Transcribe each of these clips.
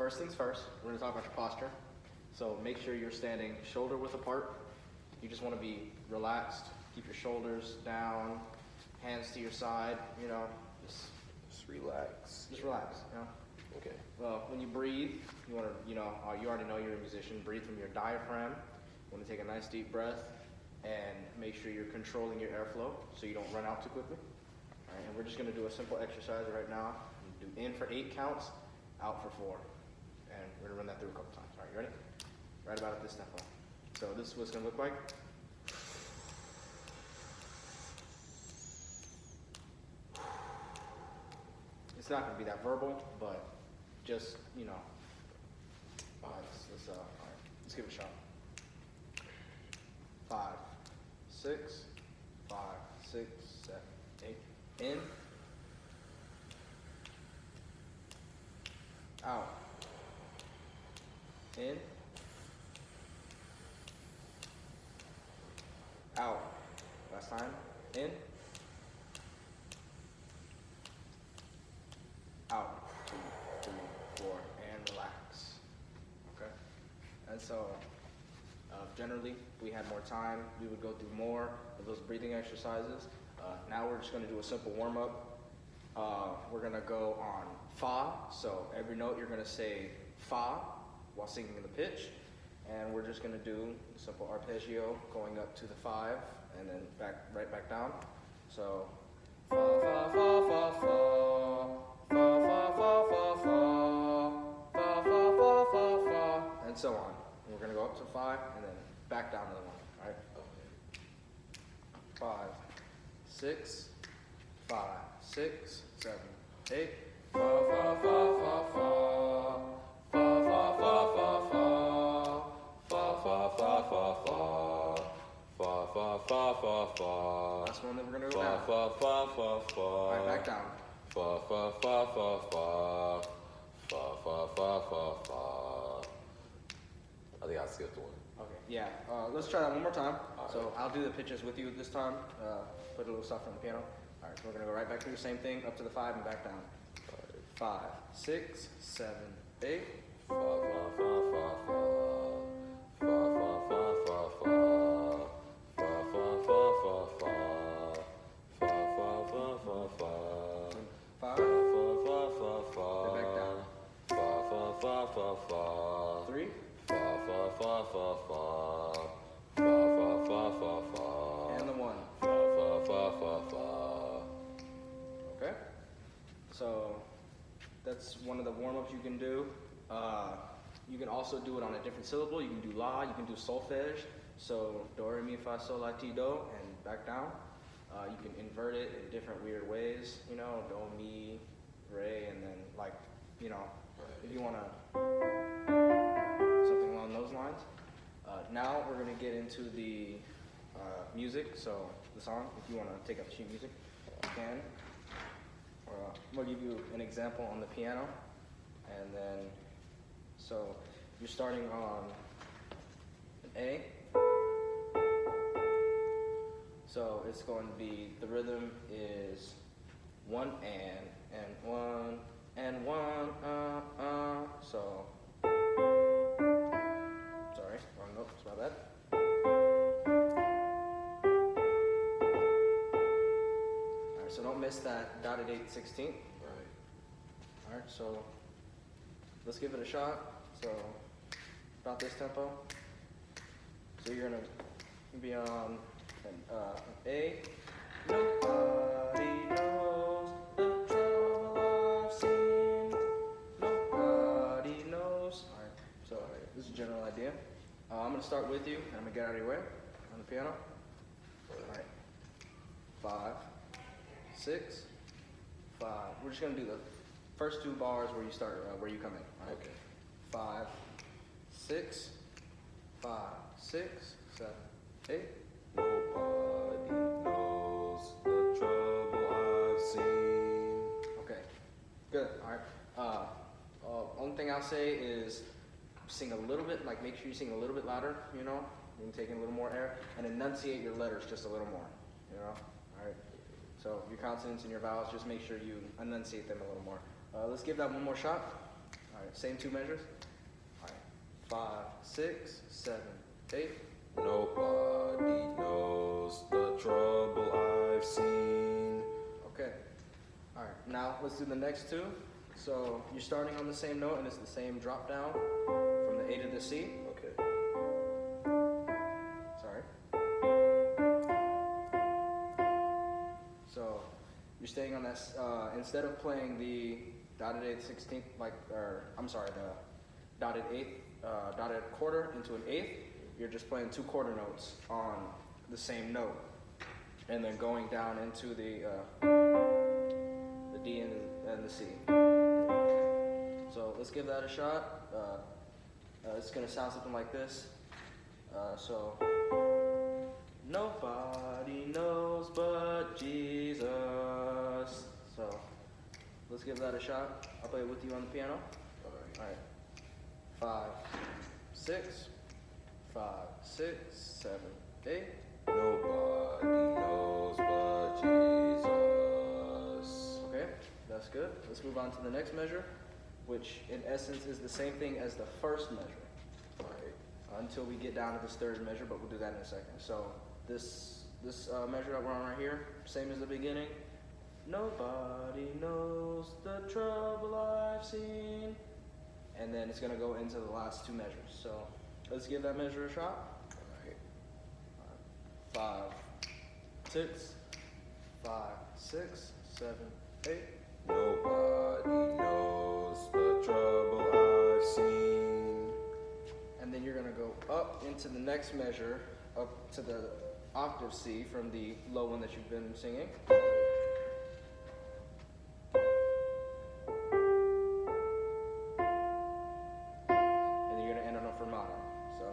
first things first, we're gonna talk about your posture. So make sure you're standing shoulder width apart. You just wanna be relaxed, keep your shoulders down, hands to your side, you know, Just relax. just relax, you know. Okay. Well, when you breathe, you wanna, you already know you're a musician, breathe from your diaphragm. You wanna take a nice deep breath and make sure you're controlling your airflow so you don't run out too quickly. All right, and we're just gonna do a simple exercise right now. Do in for 8 counts, out for 4. And we're gonna run that through a couple times. All right, you ready? Right about at this tempo. So this is what it's gonna look like. It's not gonna be that verbal, but just, all right, let's give it a shot. 5, 6, 5, 6, 7, 8. In. Out. In. Out. Last time. In. Out. 2, 3, 4, and relax. Okay? And so, generally, if we had more time, we would go through more of those breathing exercises. Now we're just gonna do a simple warm-up. We're gonna go on fa, so every note you're gonna say fa while singing the pitch. And we're just gonna do a simple arpeggio going up to the 5 and then right back down. So, fa, fa, fa, fa, fa, fa, fa, fa, fa, fa, fa, fa, fa, fa, fa, and so on. And we're gonna go up to 5 and then back down to the 1, all right? 5, 6, 5, 6, 7, 8. Fa, fa, fa, fa, fa, fa, fa, fa, fa, fa, fa, fa, fa, fa, fa, fa, fa, fa, fa, fa. Last one, then we're gonna go down. Fa, fa, fa, fa. All right, back down. Fa, fa, fa, fa, fa. Fa, fa, fa, fa, fa. I think I skipped one. Okay, yeah. Let's try that one more time. All So I'll do the pitches with you this time. Put a little stuff on the piano. All right, so we're gonna go right back to the same thing, up to the 5 and back down. 5, 6, 7, 8. Fa, fa, fa, fa, fa. Fa, fa, fa, fa, fa. Fa, fa, fa, fa, fa. Fa, fa, fa, fa, fa. 5, Fa, fa, fa, fa. then back down. Fa, fa, fa, fa, fa. 3, Fa, fa, fa, fa, fa. Fa, fa, fa, fa, fa. and the 1. Fa, fa, fa, fa, fa. Okay? So that's one of the warm-ups you can do. You can also do it on a different syllable. You can do la, you can do solfege. So do, re, mi, fa, sol, la, ti, do, and back down. You can invert it in different weird ways, do, mi, re, and then if you want to, something along those lines. Now we're going to get into the music, so the song, if you want to take up sheet music, you can. I'm going to give you an example on the piano, and then, so you're starting on an A. So it's going to be, the rhythm is 1 and 1 and 1, so, sorry, wrong note, it's my bad. Alright, so don't miss that dotted 8th, 16th. Right. Alright, so let's give it a shot. So, about this tempo. So you're gonna be on an A. Nobody knows the trouble I've seen. Nobody knows. Alright, so this is a general idea. I'm gonna start with you, and I'm gonna get out of your way on the piano. Alright. 5, 6, 5. We're just gonna do the first 2 bars where you start, where you come in. All right? Okay. 5, 6, 5, 6, 7, 8. Nobody knows the trouble I've seen. Okay, good. All right. Only thing I'll say is sing a little bit, make sure you sing a little bit louder, you can take in a little more air, and enunciate your letters just a little more, all right? So your consonants and your vowels, just make sure you enunciate them a little more. Let's give that one more shot. All right, same two measures. All right, 5, 6, 7, 8. Nobody knows the trouble I've seen. Okay. All right, now let's do the next two. So you're starting on the same note and it's the same drop down from the A to the C. Okay. Sorry. So you're staying on that, instead of playing the dotted eighth, 16th, the dotted eighth, dotted quarter into an eighth, you're just playing two quarter notes on the same note. And then going down into the D and the C. So let's give that a shot. It's gonna sound something like this. Nobody knows but Jesus. So let's give that a shot. I'll play it with you on the piano. Alright. All right. 5, 6, 5, 6, 7, 8. Nobody knows but Jesus. Okay, that's good. Let's move on to the next measure, which in essence is the same thing as the first measure. Alright. Until we get down to this third measure, but we'll do that in a second. So this measure that we're on right here, same as the beginning. Nobody knows the trouble I've seen. And then it's gonna go into the last two measures. So let's give that measure a shot. Alright. 5, 6, 5, 6, 7, 8. Nobody knows the trouble I've seen. And then you're gonna go up into the next measure, up to the octave C from the low one that you've been singing. And you're gonna end on a fermata. So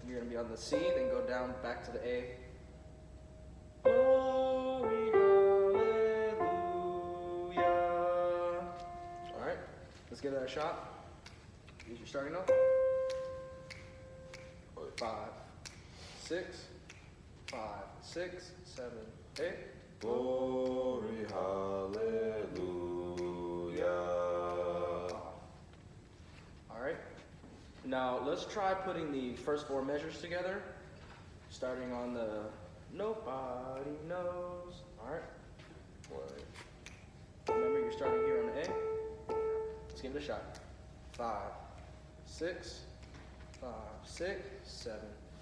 you're gonna be on the C, then go down back to the A. Glory, hallelujah. All right, let's give that a shot. Here's your starting note. 5, 6, 5, 6, 7, 8. Glory, hallelujah. All right. Now let's try putting the first four measures together, starting on the nobody knows. All right. Alright. Remember, you're starting here on the A. Let's give it a shot. 5, 6, 5, 6, 7,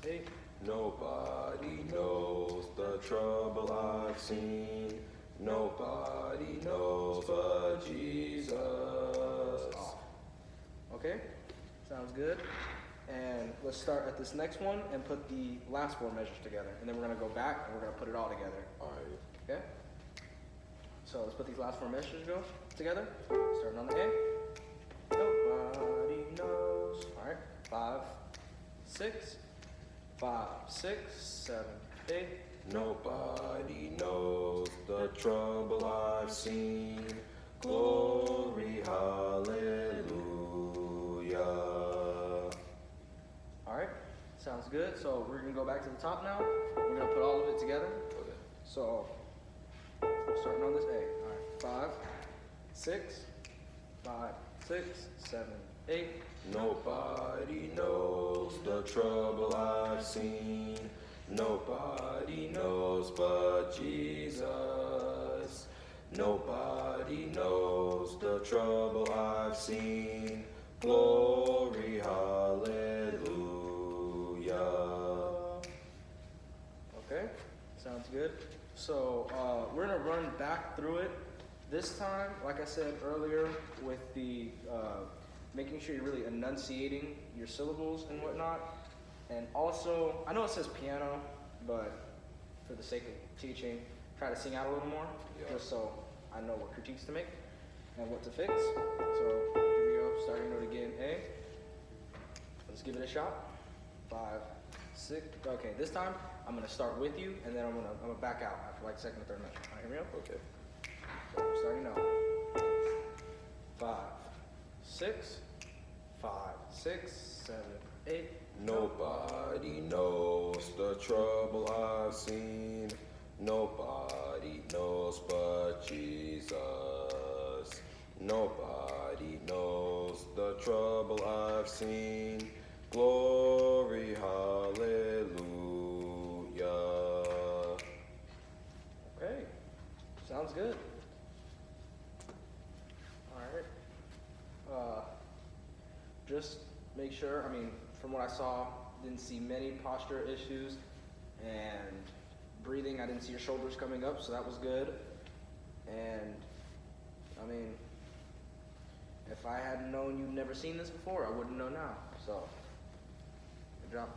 8. Nobody knows the trouble I've seen. Nobody knows but Jesus. Okay, sounds good. And let's start at this next one and put the last four measures together. And then we're gonna go back and we're gonna put it all together. Alright. Okay? So let's put these last four measures together. Starting on the A. Nobody knows. All right. 5, 6, 5, 6, 7, 8. Nobody knows the trouble I've seen. Glory, hallelujah. All right. Sounds good. So we're gonna go back to the top now. We're gonna put all of it together. Okay. So starting on this A. All right. 5, 6, 5, 6, 7, 8. Nobody knows the trouble I've seen. Nobody knows but Jesus. Nobody knows the trouble I've seen. Glory, hallelujah. Okay, sounds good. So we're gonna run back through it. This time, like I said earlier, with the making sure you're really enunciating your syllables and whatnot. And also, I know it says piano, but for the sake of teaching, try to sing out a little more, just so I know what critiques to make and what to fix. So here we go, starting note again, A. Let's give it a shot. 5, 6. Okay, this time I'm gonna start with you, and then I'm gonna back out after like second or third measure. All right, here we go. Okay. So starting now. 5, 6, 5, 6, 7, 8. Nobody knows the trouble I've seen. Nobody knows but Jesus. Nobody knows trials, the trouble I've seen. Glory, hallelujah. Okay, sounds good. All right. Just make sure, I mean, from what I saw, didn't see many posture issues, and breathing, I didn't see your shoulders coming up, so that was good. And, I mean, if I hadn't known you'd never seen this before, I wouldn't know now, so, good job.